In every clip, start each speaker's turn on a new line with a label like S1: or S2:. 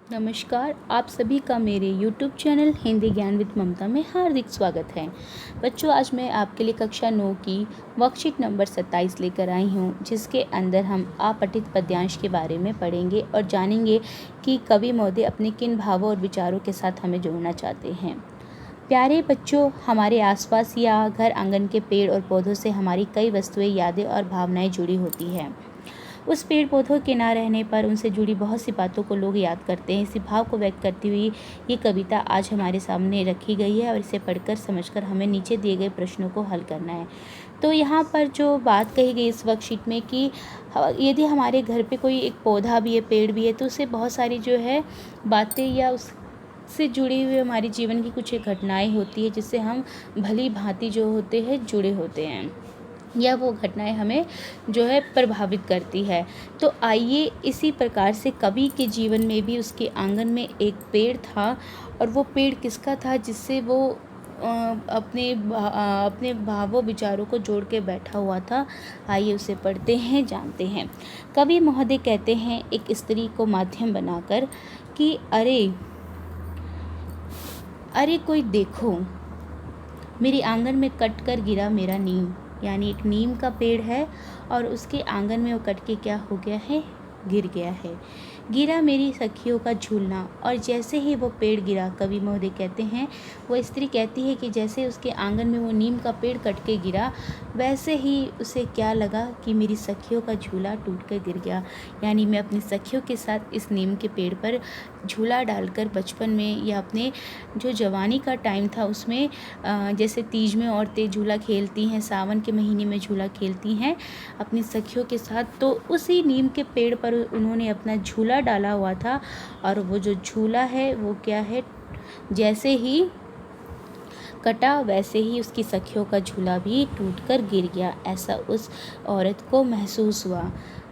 S1: नमस्कार, आप सभी का मेरे YouTube चैनल हिंदी ज्ञान विद ममता में हार्दिक स्वागत है। बच्चों, आज मैं आपके लिए कक्षा 9 की वर्कशीट नंबर 27 लेकर आई हूँ, जिसके अंदर हम अपठित पद्यांश के बारे में पढ़ेंगे और जानेंगे कि कवि महोदय अपने किन भावों और विचारों के साथ हमें जोड़ना चाहते हैं। प्यारे बच्चों, हमारे आसपास या घर आंगन के पेड़ और पौधों से हमारी कई वस्तुएं, यादें और भावनाएं जुड़ी होती हैं। उस पेड़ पौधों के ना रहने पर उनसे जुड़ी बहुत सी बातों को लोग याद करते हैं। इसी भाव को व्यक्त करती हुई ये कविता आज हमारे सामने रखी गई है और इसे पढ़कर समझकर हमें नीचे दिए गए प्रश्नों को हल करना है। तो यहाँ पर जो बात कही गई इस वर्कशीट में कि यदि हमारे घर पे कोई एक पौधा भी है, पेड़ भी है, तो उससे बहुत सारी जो है बातें या उस से जुड़ी हुई हमारे जीवन की कुछ एक घटनाएं होती है, जिससे हम भली भांति जो होते हैं जुड़े होते हैं, या वो घटनाएं हमें जो है प्रभावित करती है। तो आइए इसी प्रकार से कवि के जीवन में भी उसके आंगन में एक पेड़ था, और वो पेड़ किसका था जिससे वो अपने भावों विचारों को जोड़ के बैठा हुआ था। आइए उसे पढ़ते हैं, जानते हैं। कवि महोदय कहते हैं एक स्त्री को माध्यम बनाकर कि अरे अरे कोई देखो, मेरे आंगन में कट कर गिरा मेरा नीम। यानी एक नीम का पेड़ है और उसके आंगन में वो कट के क्या हो गया है, गिर गया है। गिरा मेरी सखियों का झूलना। और जैसे ही वो पेड़ गिरा, कवि महोदय कहते हैं, वो स्त्री कहती है कि जैसे उसके आंगन में वो नीम का पेड़ कट के गिरा, वैसे ही उसे क्या लगा कि मेरी सखियों का झूला टूट कर गिर गया। यानी मैं अपनी सखियों के साथ इस नीम के पेड़ पर झूला डालकर बचपन में या अपने जो जवानी का टाइम था उसमें, जैसे तीज में औरतें झूला खेलती हैं, सावन के महीने में झूला खेलती हैं अपनी सखियों के साथ, तो उसी नीम के पेड़ पर उन्होंने अपना झूला डाला हुआ था। और वो जो झूला है वो क्या है, जैसे ही कटा वैसे ही उसकी सखियों का झूला भी टूटकर गिर गया, ऐसा उस औरत को महसूस हुआ।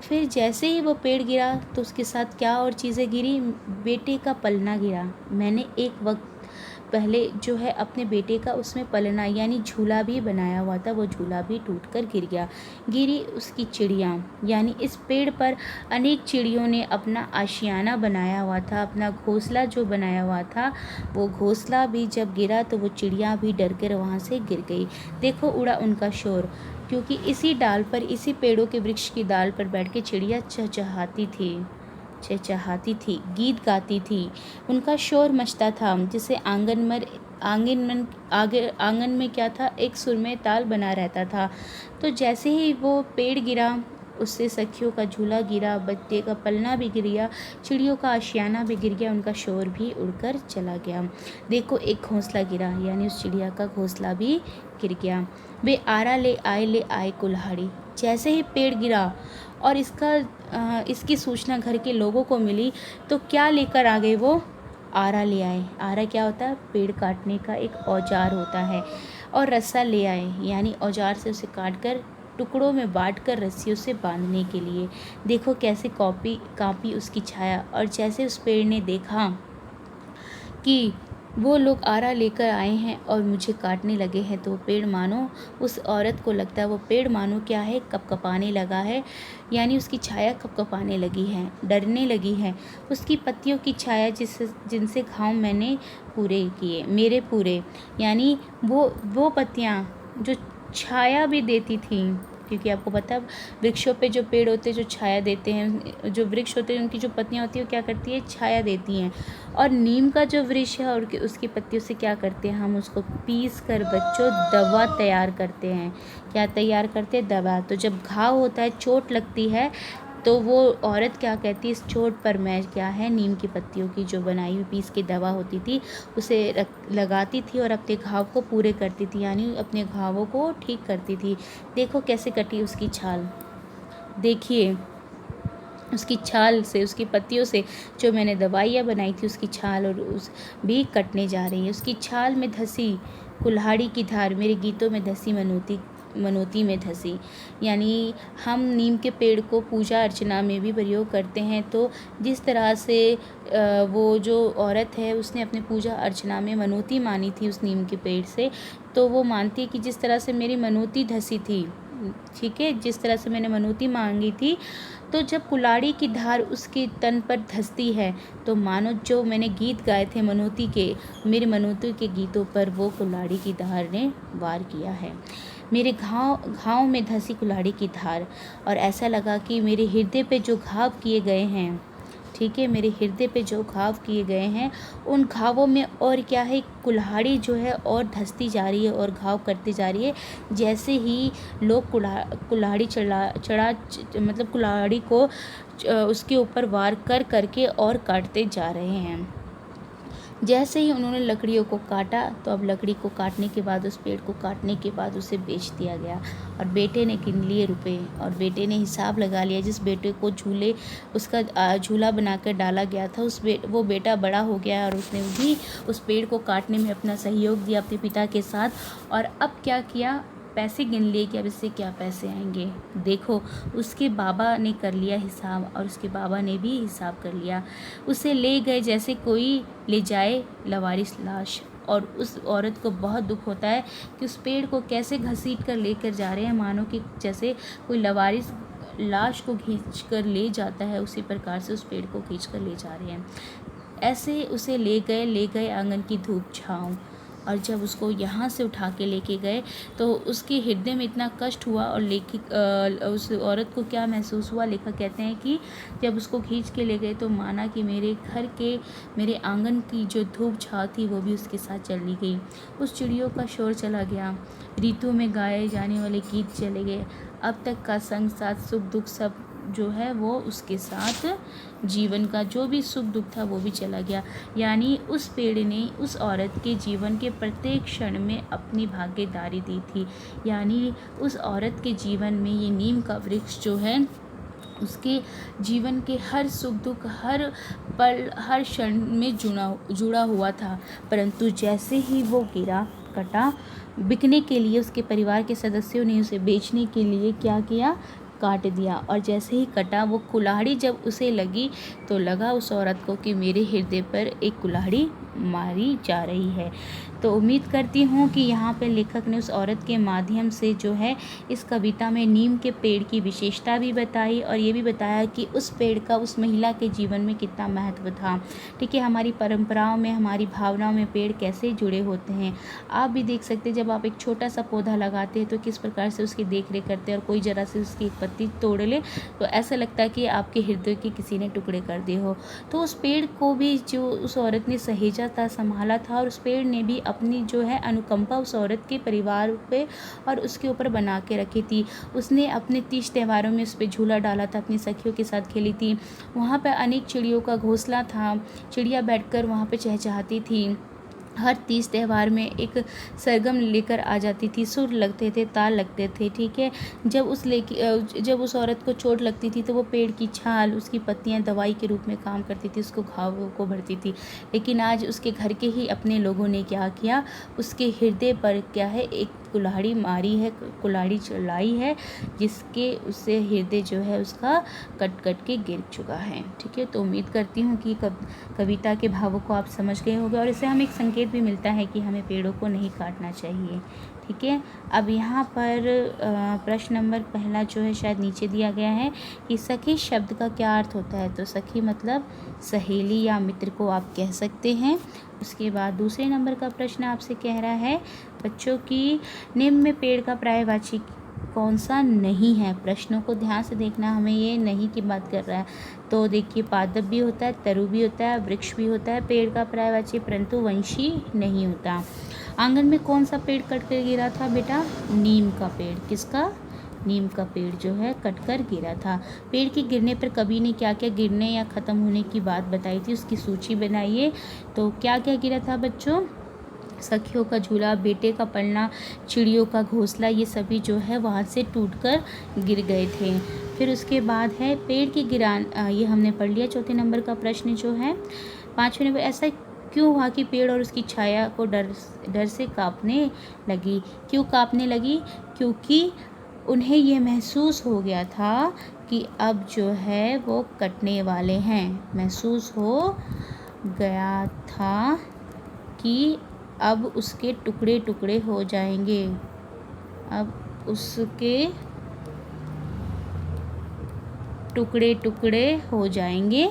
S1: फिर जैसे ही वो पेड़ गिरा तो उसके साथ क्या और चीज़ें गिरी, बेटे का पलना गिरा। मैंने एक वक्त पहले जो है अपने बेटे का उसमें पलना यानी झूला भी बनाया हुआ था, वो झूला भी टूटकर गिर गया। गिरी उसकी चिड़िया, यानी इस पेड़ पर अनेक चिड़ियों ने अपना आशियाना बनाया हुआ था, अपना घोंसला जो बनाया हुआ था, वो घोंसला भी जब गिरा तो वो चिड़िया भी डर कर वहाँ से गिर गई। देखो उड़ा उनका शोर, क्योंकि इसी डाल पर, इसी पेड़ों के वृक्ष की डाल पर बैठ के चिड़िया चहचहाती थी, गीत गाती थी। उनका शोर मचता था, जिसे आंगन में क्या था, एक सुर में ताल बना रहता था। तो जैसे ही वो पेड़ गिरा, उससे सखियों का झूला गिरा, बच्चे का पलना भी गिर गया, चिड़ियों का आशियाना भी गिर गया, उनका शोर भी उड़कर चला गया। देखो एक घोंसला गिरा, यानी उस चिड़िया का घोंसला भी गिर गया। वे आरा ले आए कुल्हाड़ी। जैसे ही पेड़ गिरा और इसकी सूचना घर के लोगों को मिली, तो क्या लेकर आ गए, वो आरा ले आए। आरा क्या होता है, पेड़ काटने का एक औजार होता है। और रस्सा ले आए, यानी औजार से उसे काट कर टुकड़ों में बांट कर रस्सियों से बांधने के लिए। देखो कैसे कांपी उसकी छाया। और जैसे उस पेड़ ने देखा कि वो लोग आरा लेकर आए हैं और मुझे काटने लगे हैं, तो पेड़ मानो, उस औरत को लगता है वो पेड़ मानो क्या है, कपकपाने लगा है। यानी उसकी छाया कपकपाने लगी है, डरने लगी है। उसकी पत्तियों की छाया जिनसे घाव मैंने पूरे किए, मेरे पूरे, यानी वो पत्तियाँ जो छाया भी देती थी, क्योंकि आपको पता है वृक्षों पे जो पेड़ होते हैं जो छाया देते हैं, जो वृक्ष होते हैं उनकी जो पत्तियां होती हैं वो क्या करती है, छाया देती हैं। और नीम का जो वृक्ष है और उसकी पत्तियों से क्या करते हैं, हम उसको पीस कर बच्चों दवा तैयार करते हैं। क्या तैयार करते हैं, दवा। तो जब घाव होता है, चोट लगती है, तो वो औरत क्या कहती है, इस चोट पर मैं क्या है, नीम की पत्तियों की जो बनाई हुई पीस की दवा होती थी उसे लगाती थी और अपने घाव को पूरे करती थी, यानी अपने घावों को ठीक करती थी। देखो कैसे कटी उसकी छाल, देखिए उसकी छाल से, उसकी पत्तियों से जो मैंने दवाइयाँ बनाई थी उसकी छाल और उस भी कटने जा रही है। उसकी छाल में धसी कुल्हाड़ी की धार, मेरे गीतों में धसी मनोती में धसी। यानी हम नीम के पेड़ को पूजा अर्चना में भी प्रयोग करते हैं। तो जिस तरह से वो जो औरत है उसने अपने पूजा अर्चना में मनोती मानी थी उस नीम के पेड़ से, तो वो मानती है कि जिस तरह से मेरी मनोती धसी थी, ठीक है, जिस तरह से मैंने मनौती मांगी थी। तो जब कुल्हाड़ी की धार उसके तन पर धंसती है तो मानो जो मैंने गीत गाए थे मनौती के, मेरे मनौती के गीतों पर वो कुल्हाड़ी की धार ने वार किया है। मेरे घाव में धंसी कुल्हाड़ी की धार, और ऐसा लगा कि मेरे हृदय पे जो घाव किए गए हैं, ठीक है, मेरे हृदय पे जो घाव किए गए हैं उन घावों में और क्या है, कुल्हाड़ी जो है और धंसती जा रही है और घाव करती जा रही है। जैसे ही लोग कुल्हाड़ी चढ़ा मतलब कुल्हाड़ी को उसके ऊपर वार कर करके और काटते जा रहे हैं। जैसे ही उन्होंने लकड़ियों को काटा तो अब लकड़ी को काटने के बाद, उस पेड़ को काटने के बाद उसे बेच दिया गया, और बेटे ने गिन लिए रुपए, और बेटे ने हिसाब लगा लिया। जिस बेटे को उसका झूला बनाकर डाला गया था, वो बेटा बड़ा हो गया और उसने भी उस पेड़ को काटने में अपना सहयोग दिया अपने पिता के साथ। और अब क्या किया, पैसे गिन लिए कि अब इससे क्या पैसे आएंगे। देखो, उसके बाबा ने कर लिया हिसाब, और उसके बाबा ने भी हिसाब कर लिया। उसे ले गए जैसे कोई ले जाए लवारिस लाश, और उस औरत को बहुत दुख होता है कि उस पेड़ को कैसे घसीट कर लेकर जा रहे हैं, मानो कि जैसे कोई लवारिस लाश को खींच कर ले जाता है, उसी प्रकार से उस पेड़ को खींच कर ले जा रहे हैं। ऐसे उसे ले गए आंगन की धूप छाँव, और जब उसको यहाँ से उठा के लेके गए तो उसके हृदय में इतना कष्ट हुआ, और उस औरत को क्या महसूस हुआ, लेखक कहते हैं कि जब उसको खींच के ले गए तो माना कि मेरे आंगन की जो धूप छाँव थी वो भी उसके साथ चली गई। उस चिड़ियों का शोर चला गया, ऋतु में गाए जाने वाले गीत चले गए, अब तक का संग साथ सुख दुख सब जो है वो उसके साथ, जीवन का जो भी सुख दुख था वो भी चला गया। यानी उस पेड़ ने उस औरत के जीवन के प्रत्येक क्षण में अपनी भागीदारी दी थी। यानी उस औरत के जीवन में ये नीम का वृक्ष जो है उसके जीवन के हर सुख दुख, हर पल, हर क्षण में जुड़ा हुआ था। परंतु जैसे ही वो गिरा, कटा, बिकने के लिए उसके परिवार के सदस्यों ने उसे बेचने के लिए क्या किया, काट दिया। और जैसे ही कटा, वो कुल्हाड़ी जब उसे लगी तो लगा उस औरत को कि मेरे हृदय पर एक कुल्हाड़ी मारी जा रही है। तो उम्मीद करती हूँ कि यहाँ पे लेखक ने उस औरत के माध्यम से जो है इस कविता में नीम के पेड़ की विशेषता भी बताई, और ये भी बताया कि उस पेड़ का उस महिला के जीवन में कितना महत्व था। ठीक है, हमारी परंपराओं में, हमारी भावनाओं में पेड़ कैसे जुड़े होते हैं। आप भी देख सकते हैं, जब आप एक छोटा सा पौधा लगाते हैं तो किस प्रकार से उसकी देख रेख करते हैं, और कोई जरा से उसकी एक पत्ती तोड़ ले तो ऐसा लगता है कि आपके हृदय के किसी ने टुकड़े कर दिए हो। तो उस पेड़ को भी जो उस औरत ने सहेजा था, संभाला था, और उस पेड़ ने भी अपनी जो है अनुकंपा उस औरत के परिवार पे और उसके ऊपर बना के रखी थी। उसने अपने तीज त्योहारों में उस पर झूला डाला था, अपनी सखियों के साथ खेली थी। वहाँ पर अनेक चिड़ियों का घोंसला था, चिड़िया बैठकर वहाँ पे चहचहाती थी। हर तीज त्यौहार में एक सरगम लेकर आ जाती थी, सुर लगते थे, ताल लगते थे। ठीक है, जब उस औरत को चोट लगती थी तो वो पेड़ की छाल, उसकी पत्तियां दवाई के रूप में काम करती थी, उसको घावों को भरती थी। लेकिन आज उसके घर के ही अपने लोगों ने क्या किया, उसके हृदय पर क्या है, एक कुल्हाड़ी मारी है, कुल्हाड़ी चलाई है, जिसके उससे हृदय जो है उसका कट कट के गिर चुका है। ठीक है, तो उम्मीद करती हूँ कि कविता के भावों को आप समझ गए होंगे, और इससे हमें एक संकेत भी मिलता है कि हमें पेड़ों को नहीं काटना चाहिए। ठीक है, अब यहाँ पर प्रश्न नंबर पहला जो है शायद नीचे दिया गया है कि सखी शब्द का क्या अर्थ होता है। तो सखी मतलब सहेली या मित्र को आप कह सकते हैं। उसके बाद दूसरे नंबर का प्रश्न आपसे कह रहा है बच्चों की निम्न में पेड़ का पर्यायवाची कौन सा नहीं है। प्रश्नों को ध्यान से देखना, हमें ये नहीं की बात कर रहा है। तो देखिए, पादप भी होता है, तरु भी होता है, वृक्ष भी होता है पेड़ का पर्यायवाची, परंतु वंशी नहीं होता। आंगन में कौन सा पेड़ कट कर गिरा था बेटा, नीम का पेड़। किसका, नीम का पेड़ जो है कटकर गिरा था। पेड़ के गिरने पर कवि ने क्या क्या गिरने या ख़त्म होने की बात बताई थी, उसकी सूची बनाइए। तो क्या क्या गिरा था बच्चों, सखियों का झूला, बेटे का पलना, चिड़ियों का घोंसला, ये सभी जो है वहाँ से टूटकर गिर गए थे। फिर उसके बाद है पेड़ की गिरान, ये हमने पढ़ लिया। चौथे नंबर का प्रश्न जो है, पाँचवें नंबर, ऐसा क्यों हुआ कि पेड़ और उसकी छाया को डर से कांपने लगी। क्यों कांपने लगी, क्योंकि उन्हें यह महसूस हो गया था कि अब जो है वो कटने वाले हैं। महसूस हो गया था कि अब उसके टुकड़े टुकड़े हो जाएंगे, अब उसके टुकड़े टुकड़े हो जाएंगे,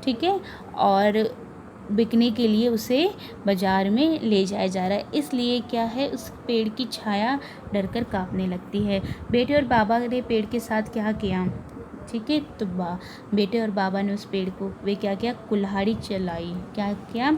S1: ठीक है, और बिकने के लिए उसे बाज़ार में ले जाया जा रहा है। इसलिए क्या है, उस पेड़ की छाया डरकर कांपने लगती है। बेटे और बाबा ने पेड़ के साथ क्या किया, ठीक है, तो बेटे और बाबा ने उस पेड़ को वे क्या किया, कुल्हाड़ी चलाई। क्या किया,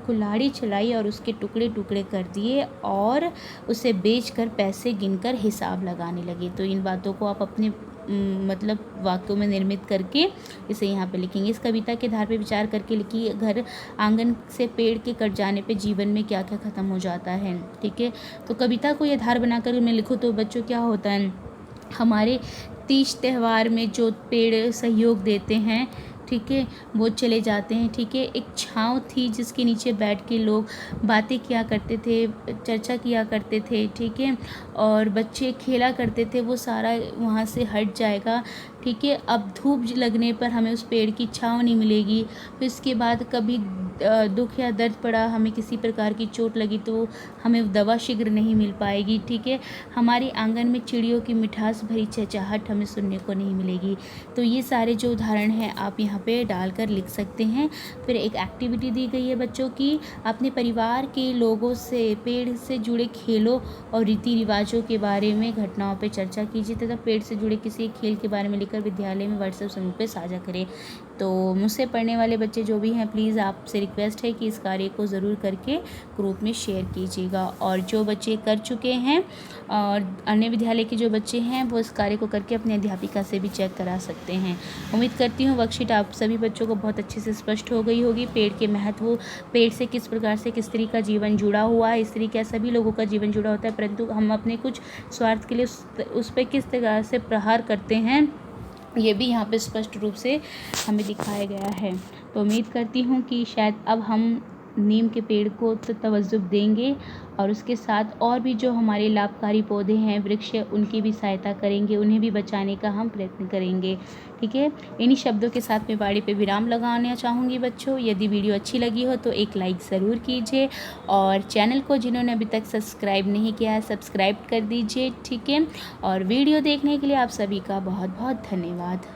S1: कुल्हाड़ी चलाई और उसके टुकड़े टुकड़े कर दिए और उसे बेचकर पैसे गिनकर हिसाब लगाने लगे। तो इन बातों को आप अपने मतलब वाक्यों में निर्मित करके इसे यहाँ पे लिखेंगे। इस कविता के आधार पे विचार करके लिखिए, घर आंगन से पेड़ के कट जाने पे जीवन में क्या क्या ख़त्म हो जाता है, ठीक है। तो कविता को ये आधार बनाकर मैं लिखूँ तो बच्चों क्या होता है, हमारे तीज त्यौहार में जो पेड़ सहयोग देते हैं, ठीक है, वो चले जाते हैं, ठीक है। एक छाँव थी जिसके नीचे बैठ के लोग बातें किया करते थे, चर्चा किया करते थे, ठीक है, और बच्चे खेला करते थे, वो सारा वहाँ से हट जाएगा, ठीक है। अब धूप लगने पर हमें उस पेड़ की छाँव नहीं मिलेगी। फिर इसके बाद कभी दुख या दर्द पड़ा, हमें किसी प्रकार की चोट लगी तो हमें दवा शीघ्र नहीं मिल पाएगी, ठीक है। हमारे आंगन में चिड़ियों की मिठास भरी चहचहाहट हमें सुनने को नहीं मिलेगी। तो ये सारे जो उदाहरण हैं आप यहाँ पे डालकर लिख सकते हैं। फिर एक एक्टिविटी दी गई है बच्चों की, अपने परिवार के लोगों से पेड़ से जुड़े खेलों और रीति रिवाजों के बारे में घटनाओं पर चर्चा कीजिए तथा पेड़ से जुड़े किसी खेल के बारे में लिखकर विद्यालय में व्हाट्सएप समूह पे साझा करें। तो मुझसे पढ़ने वाले बच्चे जो भी हैं, प्लीज़ आपसे रिक्वेस्ट है कि इस कार्य को ज़रूर करके ग्रुप में शेयर कीजिएगा। और जो बच्चे कर चुके हैं और अन्य विद्यालय के जो बच्चे हैं वो इस कार्य को करके अपने अध्यापिका से भी चेक करा सकते हैं। उम्मीद करती हूँ वर्कशीट आप सभी बच्चों को बहुत अच्छे से स्पष्ट हो गई होगी। पेड़ के महत्व, पेड़ से किस प्रकार से किस स्त्री का जीवन जुड़ा हुआ है, स्त्री क्या सभी लोगों का जीवन जुड़ा होता है, परंतु हम अपने कुछ स्वार्थ के लिए उस पर किस प्रकार से प्रहार करते हैं, ये भी यहाँ पे स्पष्ट रूप से हमें दिखाया गया है। तो उम्मीद करती हूँ कि शायद अब हम नीम के पेड़ को तो तवज्जो देंगे और उसके साथ और भी जो हमारे लाभकारी पौधे हैं, वृक्ष, उनकी भी सहायता करेंगे, उन्हें भी बचाने का हम प्रयत्न करेंगे, ठीक है। इन्हीं शब्दों के साथ मैं वाणी पे विराम लगाना चाहूँगी बच्चों। यदि वीडियो अच्छी लगी हो तो एक लाइक ज़रूर कीजिए और चैनल को जिन्होंने अभी तक सब्सक्राइब नहीं किया है सब्सक्राइब कर दीजिए, ठीक है। और वीडियो देखने के लिए आप सभी का बहुत बहुत धन्यवाद।